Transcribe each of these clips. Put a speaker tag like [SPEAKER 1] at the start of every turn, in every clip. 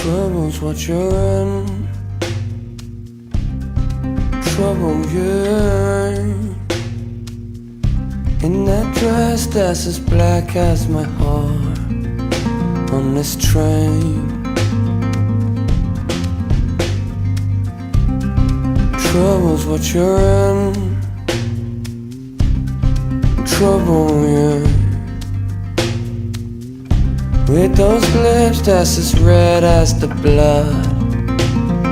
[SPEAKER 1] Trouble's what you're in. Trouble you're in that dress that's as black as my heart on this train. Trouble's what you're in. Trouble you're with those lips that's as red as the blood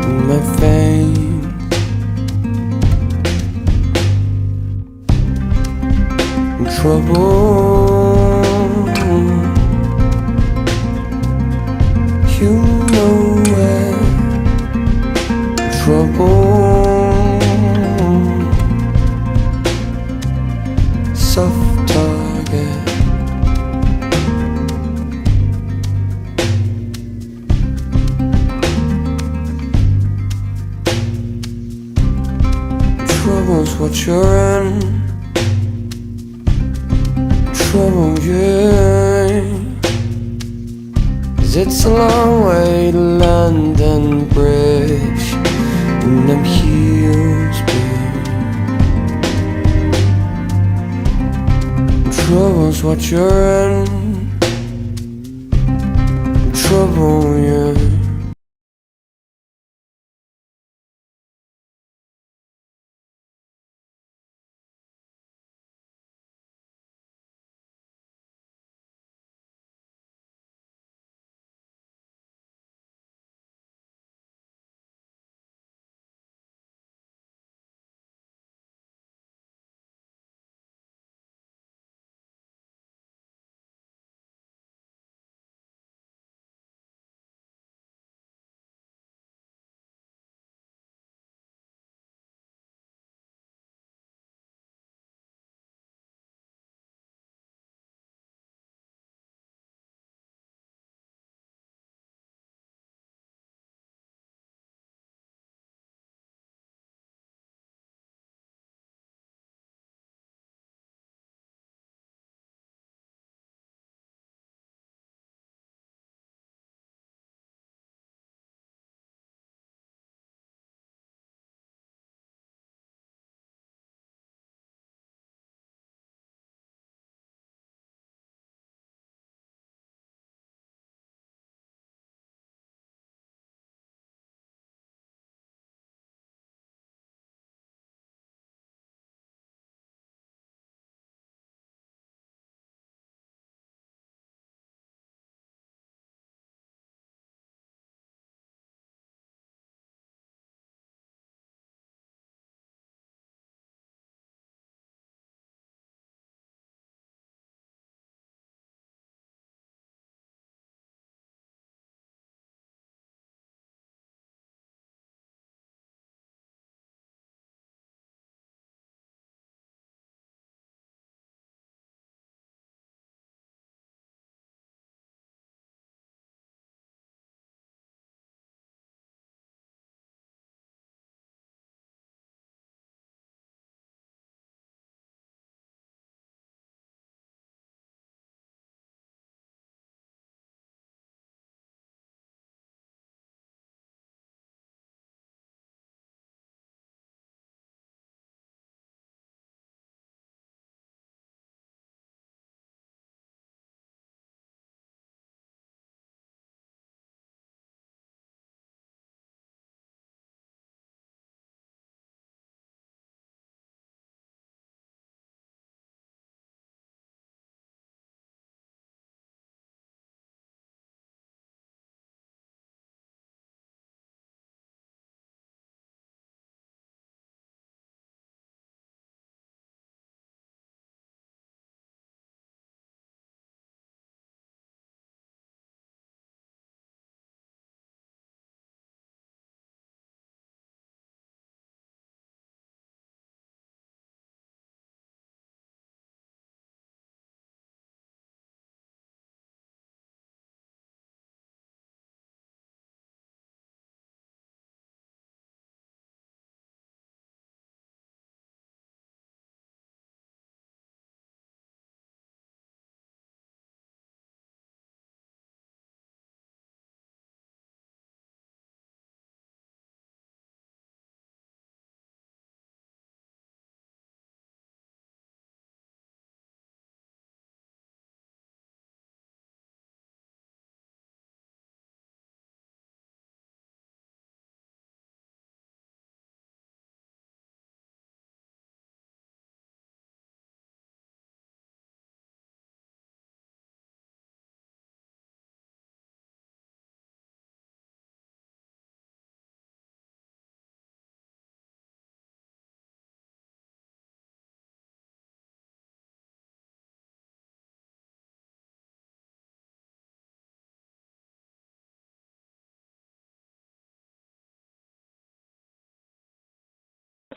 [SPEAKER 1] in my veins. Trouble, you know where. Trouble, soft target. Trouble's what you're in. Trouble, yeah, 'cause it's a long way to London Bridge and them heels, babe. Trouble's what you're in. Trouble, yeah.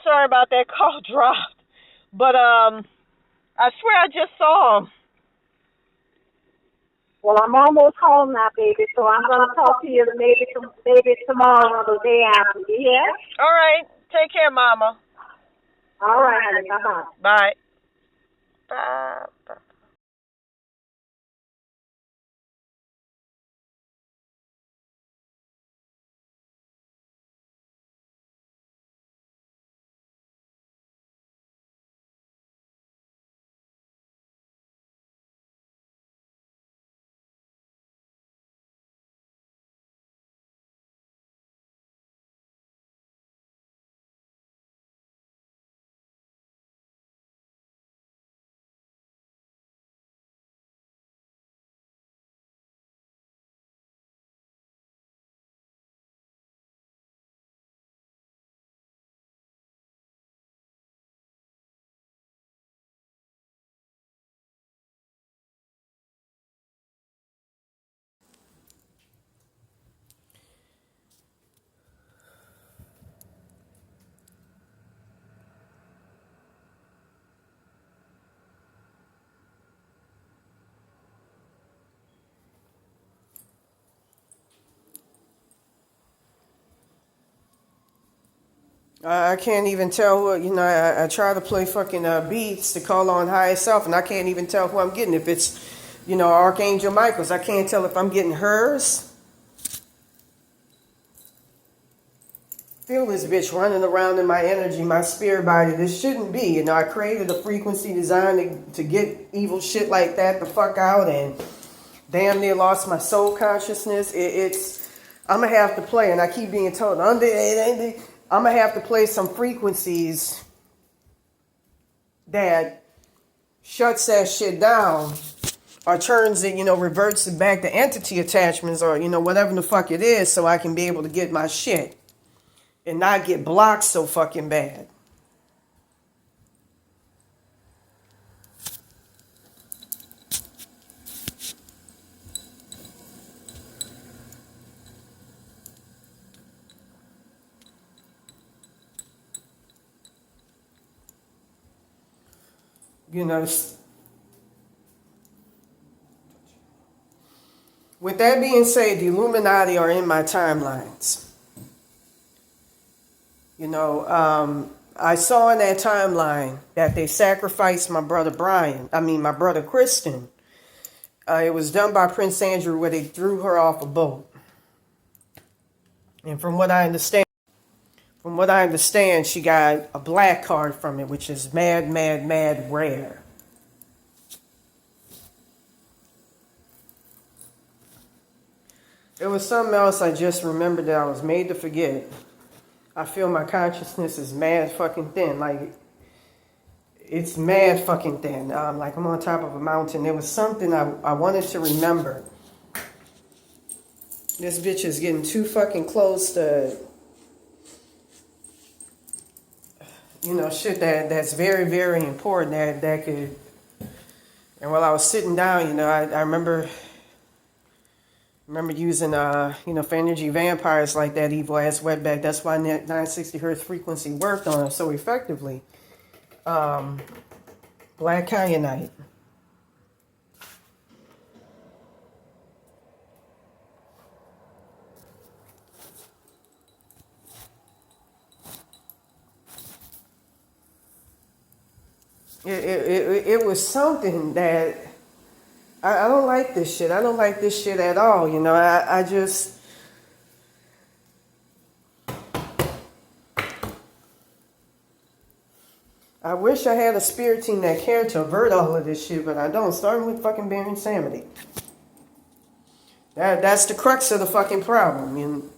[SPEAKER 2] sorry about that. Call dropped. But I swear I just saw him.
[SPEAKER 3] Well, I'm almost home now, baby, so I'm going to talk to you maybe tomorrow or the day after. Yeah?
[SPEAKER 2] All right. Take care, Mama.
[SPEAKER 3] All right, honey. Bye-bye.
[SPEAKER 2] Bye. Bye. Bye.
[SPEAKER 1] I can't even tell who, I try to play fucking beats to call on higher self, and I can't even tell who I'm getting. If it's, Archangel Michael's, I can't tell if I'm getting hers. Feel this bitch running around in my energy, my spirit body. This shouldn't be. I created a frequency designed to get evil shit like that the fuck out, and damn near lost my soul consciousness. I'm going to have to play, and I keep being told, I'm going to have to play some frequencies that shuts that shit down or turns it, reverts it back to entity attachments or, whatever the fuck it is so I can be able to get my shit and not get blocked so fucking bad. With that being said, the Illuminati are in my timelines. I saw in that timeline that they sacrificed my brother Kristen. It was done by Prince Andrew where they threw her off a boat. And from what I understand, she got a black card from it, which is mad, mad, mad rare. There was something else I just remembered that I was made to forget. I feel my consciousness is mad fucking thin. Like, it's mad fucking thin. Like I'm on top of a mountain. There was something I wanted to remember. This bitch is getting too fucking close to, shit that's very, very important that could. And while I was sitting down, I remember using, for energy vampires like that evil ass wetback. That's why 960 hertz frequency worked on it so effectively. Black Kyanite. It was something that I don't like this shit. I don't like this shit at all. I just. I wish I had a spirit team that cared to avert all of this shit, but I don't. Starting with fucking being Samedi. That's the crux of the fucking problem.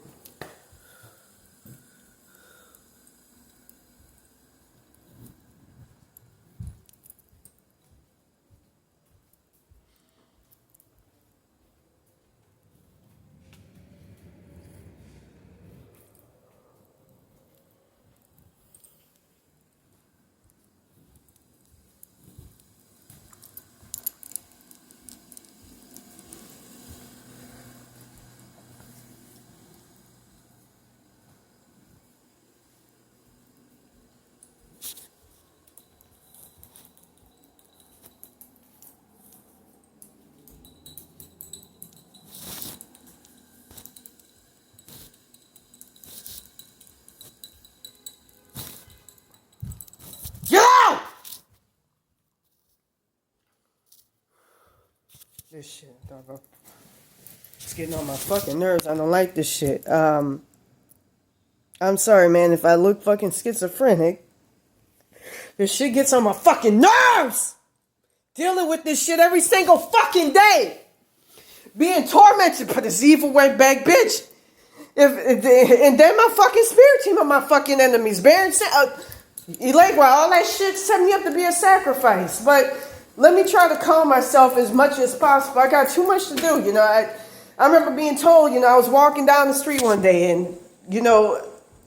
[SPEAKER 1] this shit, dog? It's getting on my fucking nerves. I don't like this shit. I'm sorry, man, if I look fucking schizophrenic. This shit gets on my fucking nerves! Dealing with this shit every single fucking day! Being tormented by this evil wetback bitch. And then my fucking spirit team are my fucking enemies. Like, well, all that shit set me up to be a sacrifice. But let me try to calm myself as much as possible. I got too much to do, you know. I remember being told, you know, I was walking down the street one day and, you know,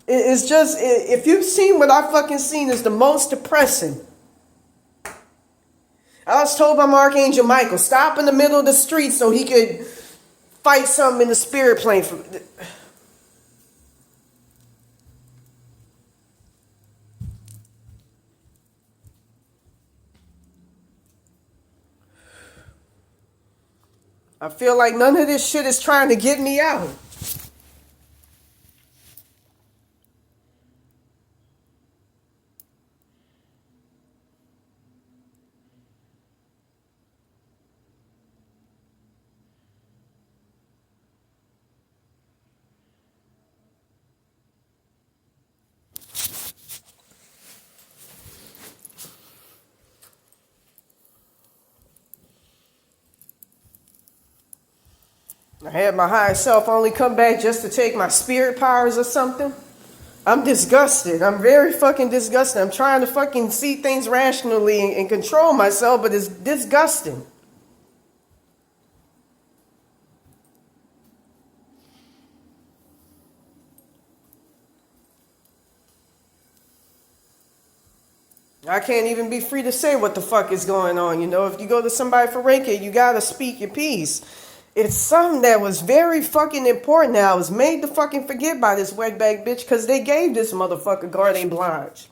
[SPEAKER 1] it's just, if you've seen what I fucking seen, it's the most depressing. I was told by my Archangel Michael, stop in the middle of the street so he could fight something in the spirit plane. I feel like none of this shit is trying to get me out. I had my higher self only come back just to take my spirit powers or something. I'm disgusted. I'm very fucking disgusted. I'm trying to fucking see things rationally and control myself, but it's disgusting. I can't even be free to say what the fuck is going on. You know, if you go to somebody for Reiki, you gotta speak your piece. It's something that was very fucking important that I was made to fucking forget by this wetback bitch because they gave this motherfucker Garden Blanche.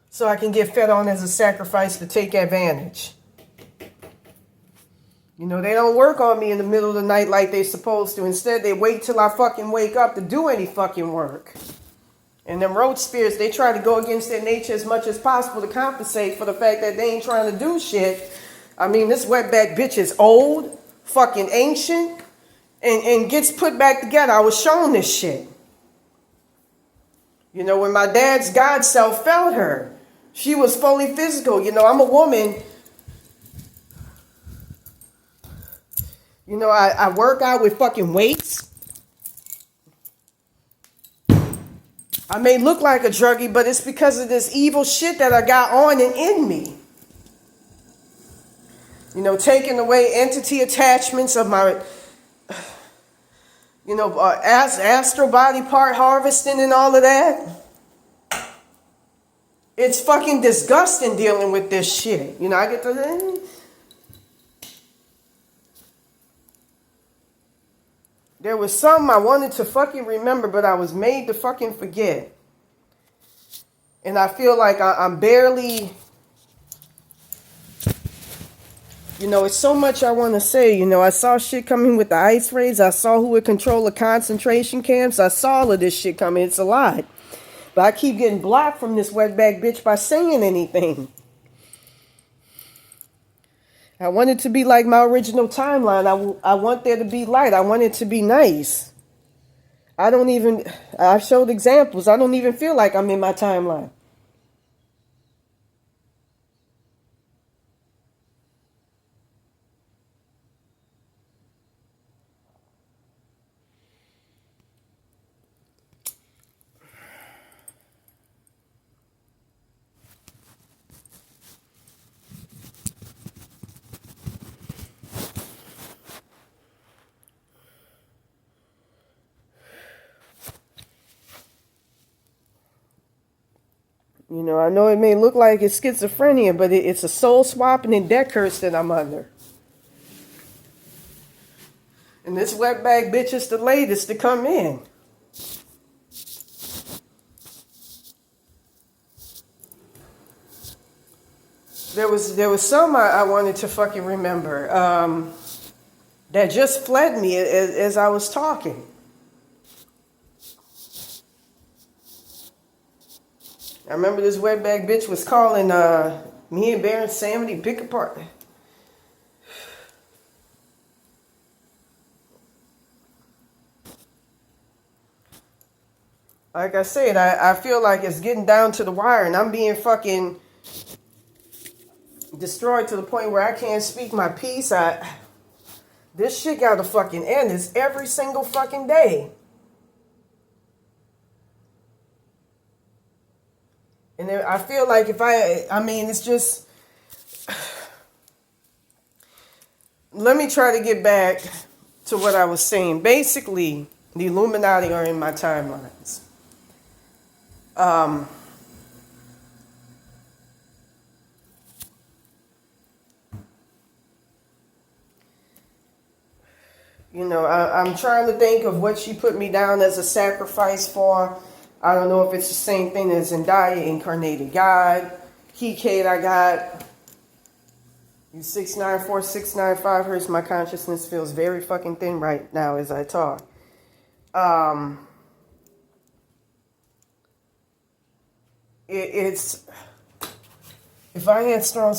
[SPEAKER 1] So I can get fed on as a sacrifice to take advantage. You know, they don't work on me in the middle of the night like they supposed to. Instead, they wait till I fucking wake up to do any fucking work. And them road spirits, they try to go against their nature as much as possible to compensate for the fact that they ain't trying to do shit. I mean, this wetback bitch is old, fucking ancient, and gets put back together. I was shown this shit. You know, when my dad's God self felt her, she was fully physical. You know, I'm a woman. You know, I work out with fucking weights. I may look like a druggie, but it's because of this evil shit that I got on and in me. You know, taking away entity attachments of my, you know, astral body part harvesting and all of that. It's fucking disgusting dealing with this shit. You know, I get to... There was something I wanted to fucking remember, but I was made to fucking forget. And I feel like I'm barely... You know, it's so much I want to say. You know, I saw shit coming with the ice raids. I saw who would control the concentration camps. I saw all of this shit coming. It's a lot. But I keep getting blocked from this wetback bitch by saying anything. I want it to be like my original timeline. I want there to be light. I want it to be nice. I showed examples. I don't even feel like I'm in my timeline. You know, I know it may look like it's schizophrenia, but it's a soul swapping and deck curse that I'm under. And this wetback bitch is the latest to come in. There was some I wanted to fucking remember that just fled me as I was talking. I remember this wetback bitch was calling me and Baron Samedi pick apart. Like I said, I feel like it's getting down to the wire and I'm being fucking destroyed to the point where I can't speak my piece. This shit gotta fucking end. It's every single fucking day. And I feel like if I mean, it's just, let me try to get back to what I was saying. Basically, the Illuminati are in my timelines. You know, I'm trying to think of what she put me down as a sacrifice for. I don't know if it's the same thing as Zendaya, incarnated God. Key Kate, I got you 694, hertz. My consciousness feels very fucking thin right now as I talk. It's if I had strong.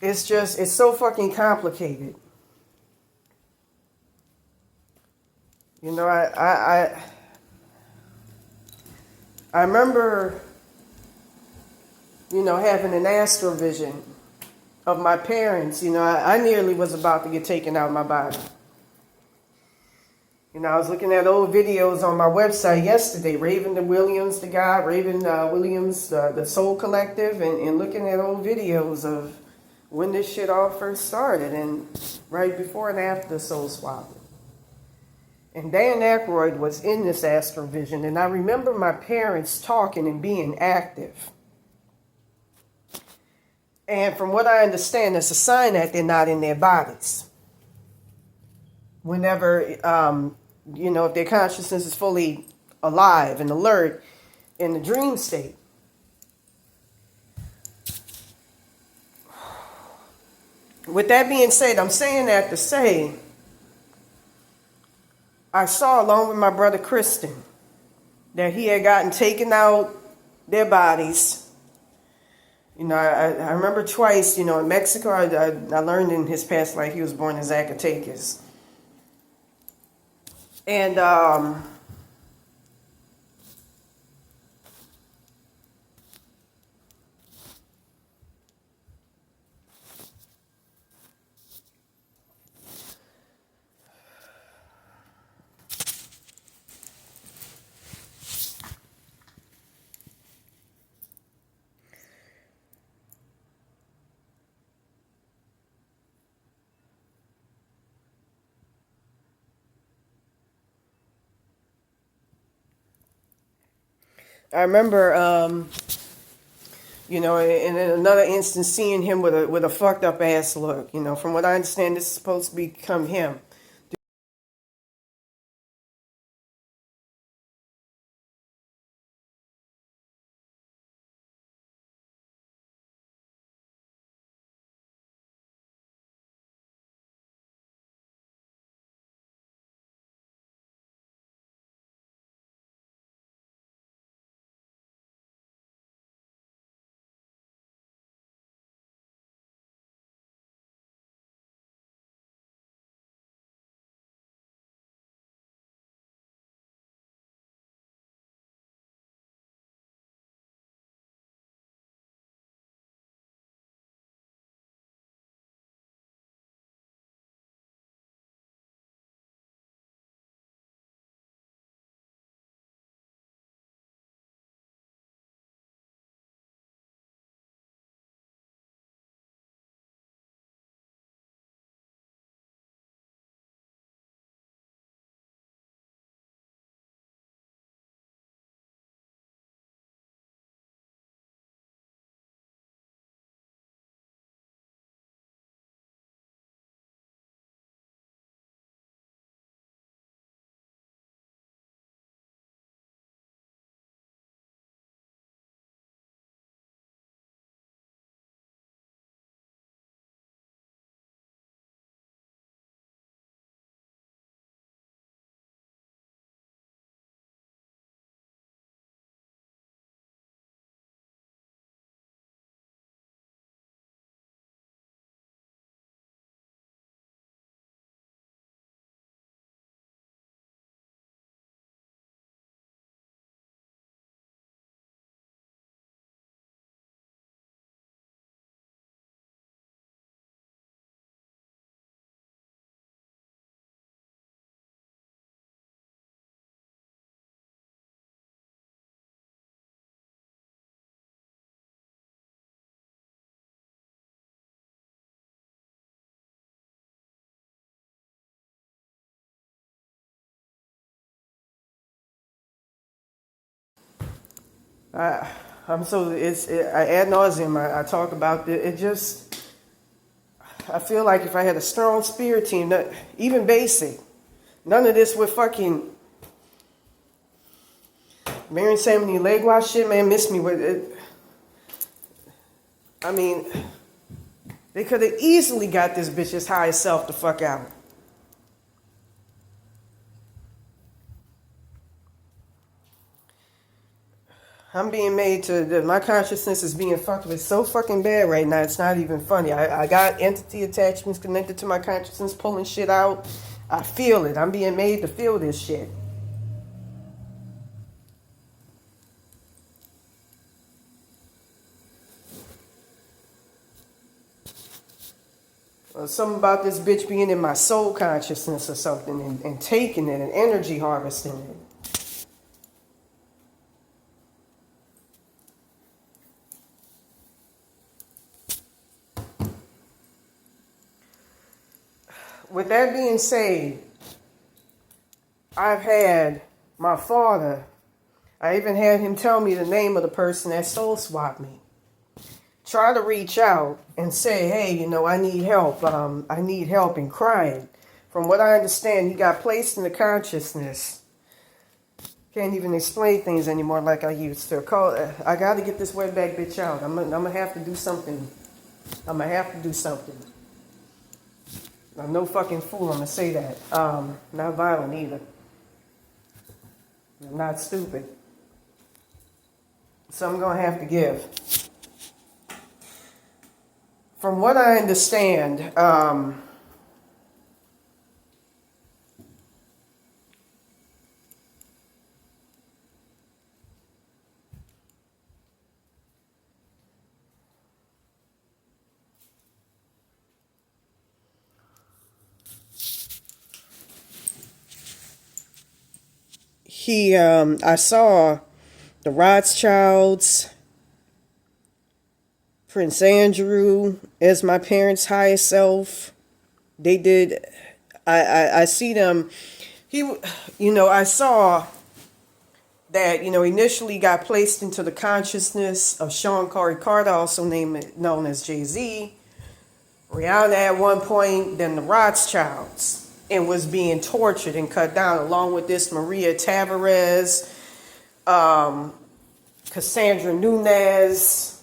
[SPEAKER 1] It's so fucking complicated. You know, I remember, you know, having an astral vision of my parents. You know, I nearly was about to get taken out of my body. You know, I was looking at old videos on my website yesterday, Raven Williams, the Soul Collective, and looking at old videos of when this shit all first started, and right before and after the Soul Swapping. And Dan Aykroyd was in this astral vision, and I remember my parents talking and being active. And from what I understand, it's a sign that they're not in their bodies. Whenever, you know, if their consciousness is fully alive and alert in the dream state. With that being said, I'm saying that to say, I saw along with my brother Kristen that he had gotten taken out their bodies. You know, I remember twice, you know, in Mexico, I learned in his past life he was born in Zacatecas. And I remember, you know, in another instance, seeing him with a fucked up ass look. You know, from what I understand, this is supposed to become him. I'm so I ad nauseum. I talk about it. I feel like if I had a strong spirit team, that even basic, none of this with fucking Mary Samedi leg wash shit, man. Miss me with it. I mean, they could have easily got this bitch's high self the fuck out. I'm being made to, my consciousness is being fucked with so fucking bad right now, it's not even funny. I got entity attachments connected to my consciousness, pulling shit out. I feel it. I'm being made to feel this shit. Something about this bitch being in my soul consciousness or something and taking it and energy harvesting it. With that being said, I've had my father, I even had him tell me the name of the person that soul swapped me. Try to reach out and say, hey, I need help. I need help in crying. From what I understand, he got placed in the consciousness. Can't even explain things anymore like I used to. I got to get this wetback bitch out. I'm going to have to do something. I'm no fucking fool, I'm going to say that. Not violent either. I'm not stupid. So I'm going to have to give. From what I understand, I saw the Rothschilds, Prince Andrew as my parents' highest self. They did, I see them, I saw that, initially got placed into the consciousness of Sean Corey Carter, also known as Jay-Z, Rihanna at one point, then the Rothschilds, and was being tortured and cut down, along with this Maria Tavarez, Cassandra Nunez,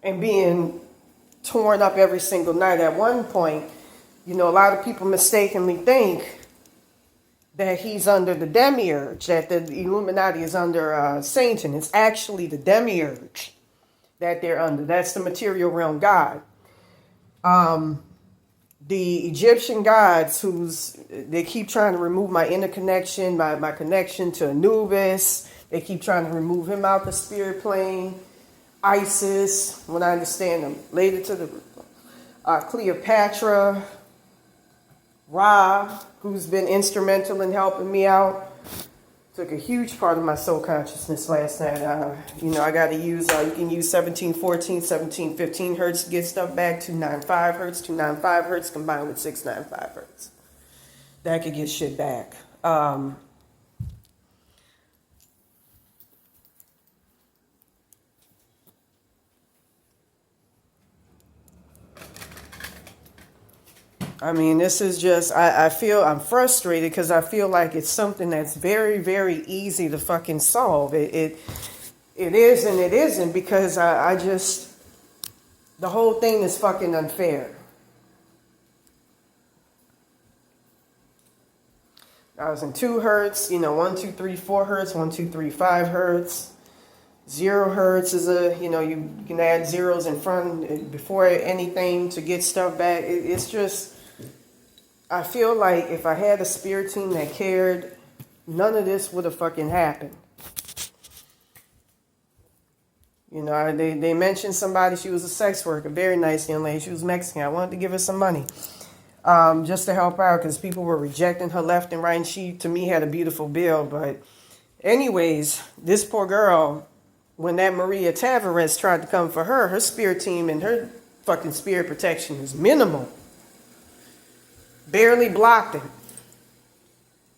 [SPEAKER 1] and being torn up every single night. At one point, a lot of people mistakenly think that he's under the demiurge, that the Illuminati is under Satan. It's actually the demiurge that they're under. That's the material realm god. The Egyptian gods, they keep trying to remove my interconnection, my connection to Anubis. They keep trying to remove him out the spirit plane. Isis, when I understand them, related to the Cleopatra, Ra, who's been instrumental in helping me out. Took a huge part of my soul consciousness last night. I got to use, you can use 1714, 1715 hertz to get stuff back, 295 hertz, 295 hertz combined with 695 hertz. That could get shit back. This is just, I feel I'm frustrated because I feel like it's something that's very, very easy to fucking solve. It is and it isn't, because the whole thing is fucking unfair. I was in 2 hertz, 1, 2, 3, 4 hertz, 1, 2, 3, 5 hertz. 0 hertz is you can add zeros in front before anything to get stuff back. It's just, I feel like if I had a spirit team that cared, none of this would have fucking happened. They mentioned somebody, she was a sex worker, very nice young lady. She was Mexican. I wanted to give her some money just to help out because people were rejecting her left and right. And she, to me, had a beautiful build. But anyways, this poor girl, when that Maria Tavarez tried to come for her spirit team and her fucking spirit protection is minimal. Barely blocked it.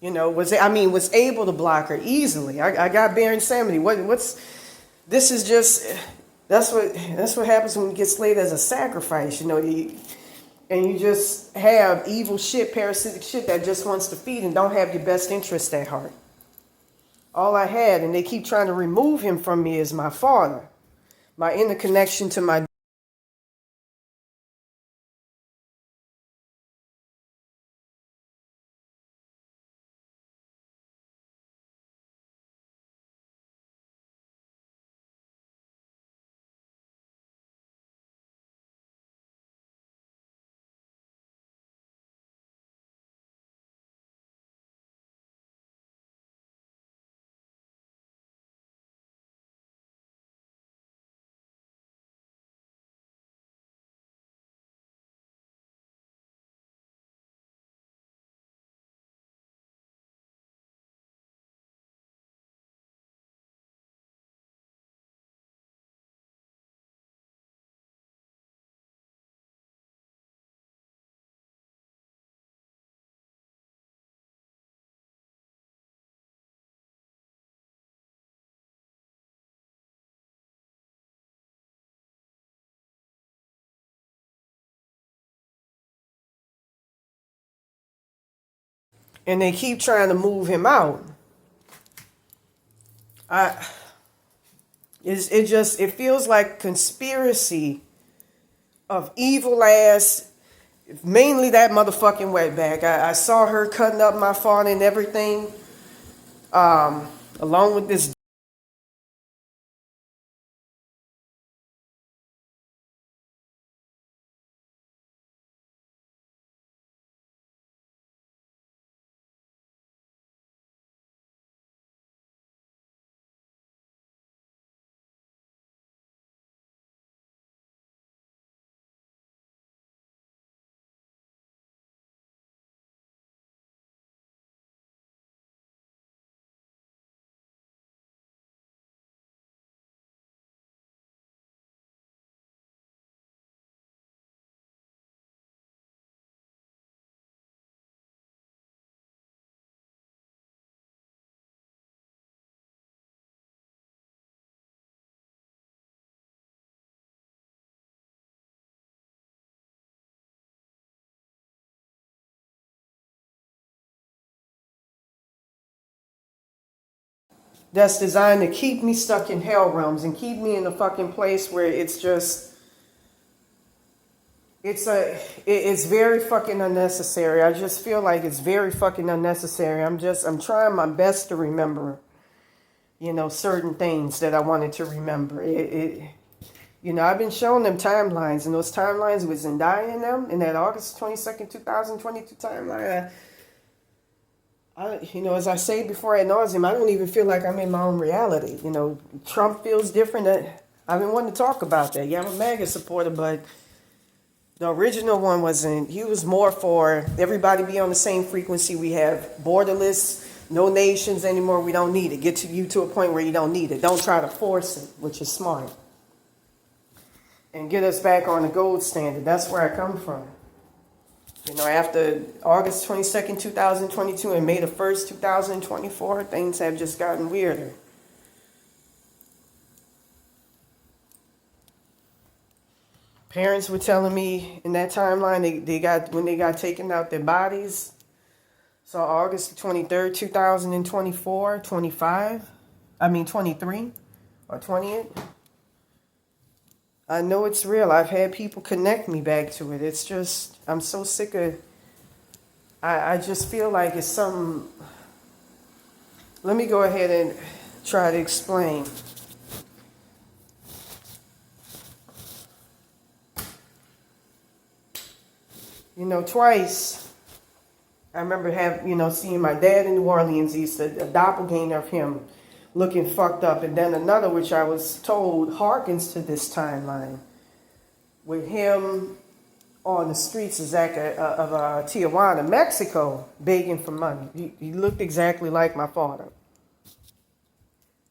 [SPEAKER 1] You know, was able to block her easily. I got bare Samedi. This is just that's what happens when you get slayed as a sacrifice. You know, and you just have evil shit, parasitic shit that just wants to feed and don't have your best interest at heart. All I had, and they keep trying to remove him from me, is my father, my interconnection to my. And they keep trying to move him out. It feels like conspiracy of evil ass, mainly that motherfucking wetback. I saw her cutting up my father and everything, along with this. That's designed to keep me stuck in hell realms and keep me in a fucking place where it's just it's very fucking unnecessary. I just feel like it's very fucking unnecessary. I'm trying my best to remember, you know, certain things that I wanted to remember. You know, I've been showing them timelines, and those timelines with Zendaya in them in that August 22nd, 2022 timeline. You know, as I say before ad nauseum, I don't even feel like I'm in my own reality. You know, Trump feels different. I've been wanting to talk about that. Yeah, I'm a MAGA supporter, but the original one wasn't. He was more for everybody be on the same frequency. We have borderless, no nations anymore. We don't need it. Get to you to a point where you don't need it. Don't try to force it, which is smart. And get us back on the gold standard. That's where I come from. You know, after August 22nd, 2022 and May the 1st, 2024, things have just gotten weirder. Parents were telling me in that timeline when they got taken out their bodies. So August 23rd, 2024, 23 or 20th. I know it's real. I've had people connect me back to it. It's just, I'm so sick of, I just feel like it's something. Let me go ahead and try to explain. You know, twice, I remember seeing my dad in New Orleans. He's a doppelganger of him looking fucked up. And then another, which I was told harkens to this timeline, with him on the streets of Tijuana, Mexico, begging for money. He looked exactly like my father.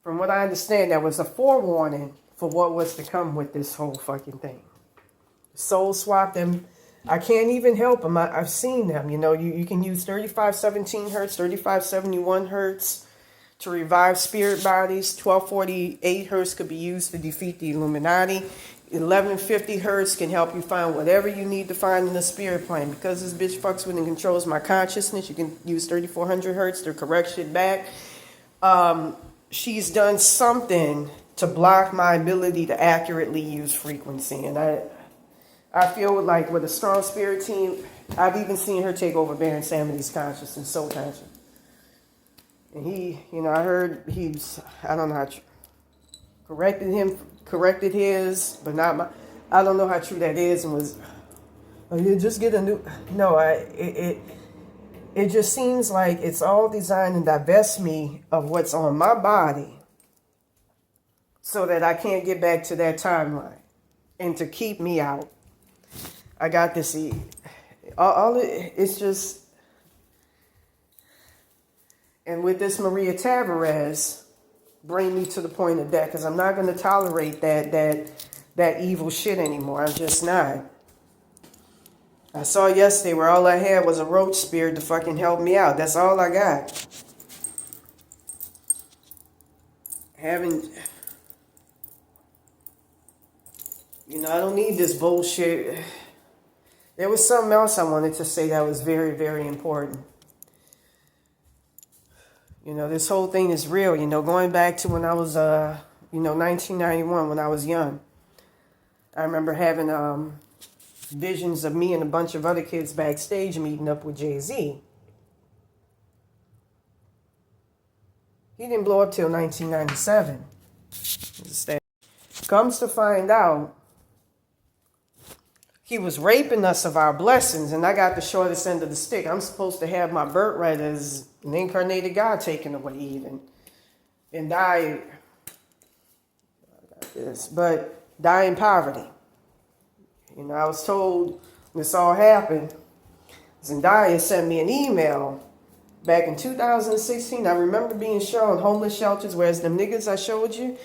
[SPEAKER 1] From what I understand, that was a forewarning for what was to come with this whole fucking thing. Soul swapped him. I can't even help them. I've seen them. You know, you can use 3517 hertz, 3571 hertz to revive spirit bodies. 1248 hertz could be used to defeat the Illuminati. 1150 hertz can help you find whatever you need to find in the spirit plane. Because this bitch fucks with and controls my consciousness, you can use 3400 hertz to correct shit back. She's done something to block my ability to accurately use frequency. And I feel like with a strong spirit team, I've even seen her take over Baron Samedi's consciousness, soul conscious. And he, you know, I heard I don't know how corrected his, but not my, I don't know how true that is, and was, oh, you just get a new, no, it just seems like it's all designed to divest me of what's on my body so that I can't get back to that timeline and to keep me out. I got this, it's just, and with this Maria Tavarez, bring me to the point of death, because I'm not going to tolerate that evil shit anymore. I'm just not. I saw yesterday where all I had was a roach spirit to fucking help me out. That's all I got. I don't need this bullshit. There was something else I wanted to say that was very, very important. This whole thing is real. Going back to when I was, 1991, when I was young. I remember having visions of me and a bunch of other kids backstage meeting up with Jay-Z. He didn't blow up till 1997. Comes to find out, he was raping us of our blessings, and I got the shortest end of the stick. I'm supposed to have my birthright as an incarnated God taken away even. And die in poverty. I was told when this all happened, Zendaya sent me an email back in 2016. I remember being shown homeless shelters, whereas them niggas I showed you,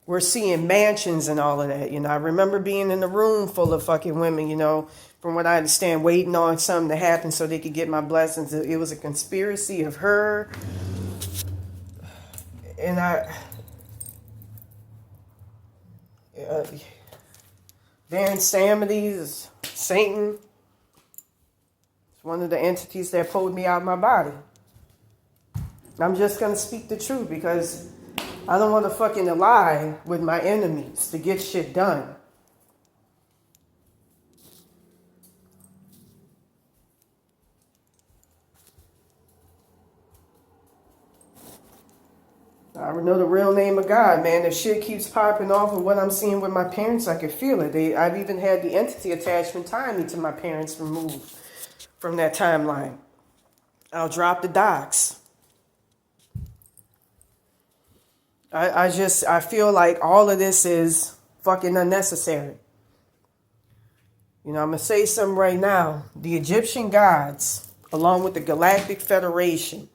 [SPEAKER 1] we're seeing mansions and all of that. I remember being in a room full of fucking women, from what I understand, waiting on something to happen so they could get my blessings. It was a conspiracy of her. And Baron Samedi, Satan, it's one of the entities that pulled me out of my body. I'm just going to speak the truth because I don't want to fucking ally with my enemies to get shit done. I know the real name of God, man. If shit keeps popping off of what I'm seeing with my parents, I can feel it. I've even had the entity attachment tie me to my parents removed from that timeline. I'll drop the docs. I feel like all of this is fucking unnecessary. I'm going to say something right now. The Egyptian gods, along with the Galactic Federation,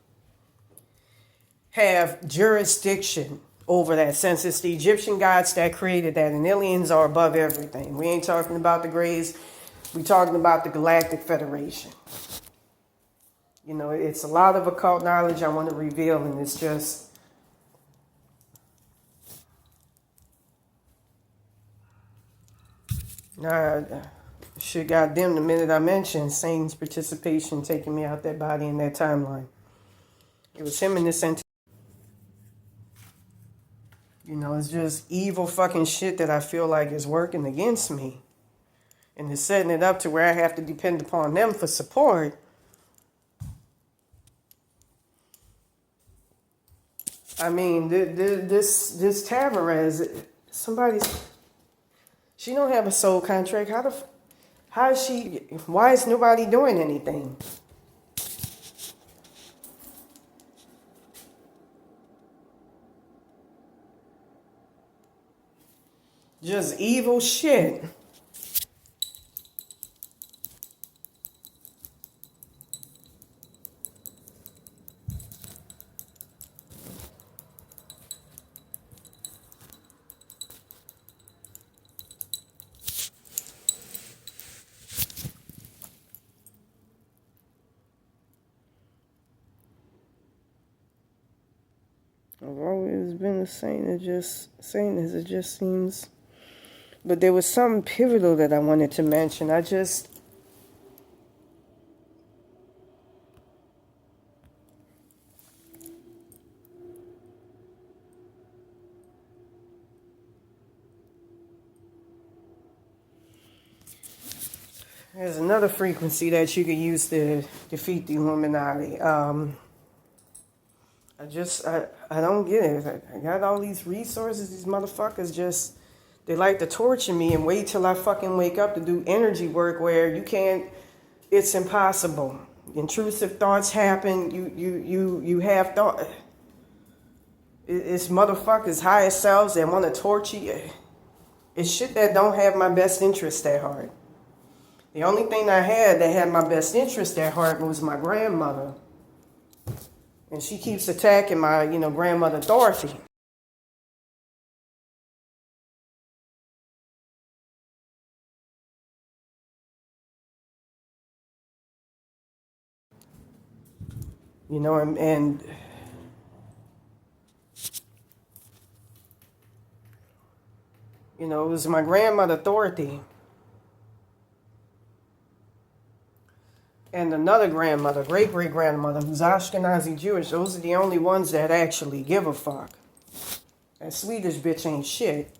[SPEAKER 1] have jurisdiction over that, since it's the Egyptian gods that created that, and aliens are above everything. We ain't talking about the Greys. We're talking about the Galactic Federation. It's a lot of occult knowledge I want to reveal, and it's just... Nah, shit got dim the minute I mentioned Satan's participation taking me out that body in that timeline. It was him in this entity. You know, it's just evil fucking shit that I feel like is working against me. And it's setting it up to where I have to depend upon them for support. I mean, this Tavarez, she don't have a soul contract. How is she, why is nobody doing anything? Just evil shit. I've always been a saint. It just seems. But there was something pivotal that I wanted to mention. There's another frequency that you can use to defeat the Illuminati. I don't get it. I got all these resources. These motherfuckers they like to torture me and wait till I fucking wake up to do energy work where you can't, it's impossible. Intrusive thoughts happen. You have thought. It's motherfuckers higher selves that want to torture you. It's shit that don't have my best interest at heart. The only thing I had that had my best interest at heart was my grandmother. And she keeps attacking my, grandmother Dorothy. And it was my grandmother Dorothy. And another grandmother, great-great-grandmother, who's Ashkenazi Jewish. Those are the only ones that actually give a fuck. That Swedish bitch ain't shit.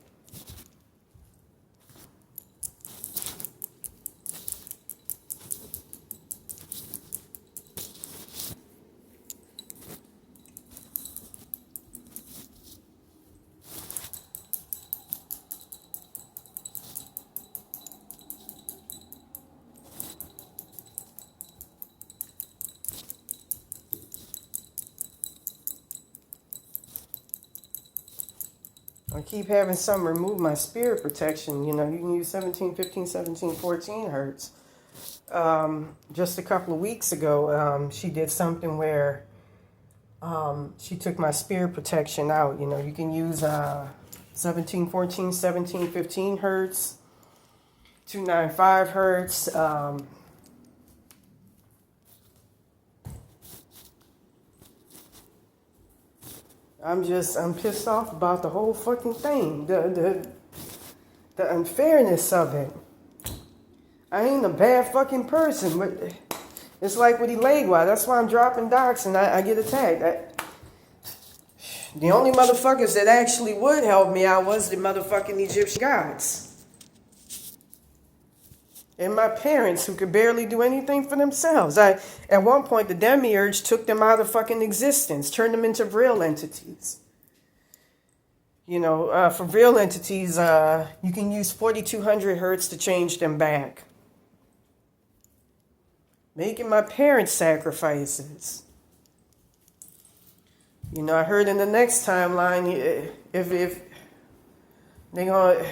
[SPEAKER 1] I keep having some remove my spirit protection. You can use 17, 15, 17, 14 hertz. Just a couple of weeks ago, she did something where she took my spirit protection out. You can use 17, 14, 17, 15 hertz, 295 hertz. I'm pissed off about the whole fucking thing. The unfairness of it. I ain't a bad fucking person, but it's like with Elegua. That's why I'm dropping docs and I get attacked. The only motherfuckers that actually would help me out was the motherfucking Egyptian gods. And my parents, who could barely do anything for themselves. At one point, the demiurge took them out of fucking existence, turned them into real entities. For real entities, you can use 4200 hertz to change them back. Making my parents sacrifices. I heard in the next timeline, if they gonna,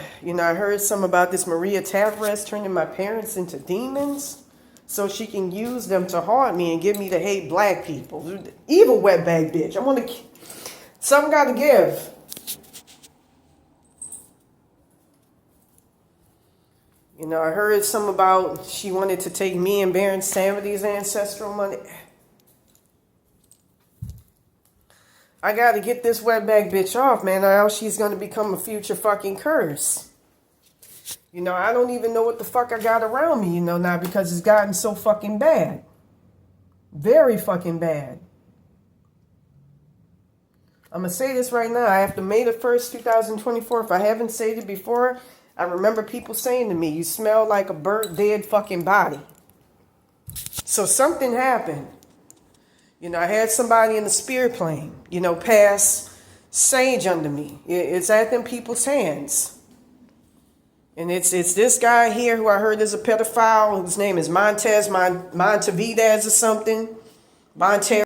[SPEAKER 1] I heard something about this Maria Tavarez turning my parents into demons so she can use them to haunt me and get me to hate black people. Evil wetbag bitch. Something got to give. I heard something about she wanted to take me and Baron Samedi's ancestral money. I gotta get this wetback bitch off, man, or else she's gonna become a future fucking curse. You know, I don't even know what the fuck I got around me, you know, now because it's gotten so fucking bad. Very fucking bad. I'm going to say this right now. After May the 1st, 2024, if I haven't said it before, I remember people saying to me, you smell like a burnt, dead fucking body. So something happened. You know, I had somebody in the spirit plane, you know, pass sage under me. It's at them people's hands. And it's this guy here who I heard is a pedophile. His name is Montavidez or something. Monte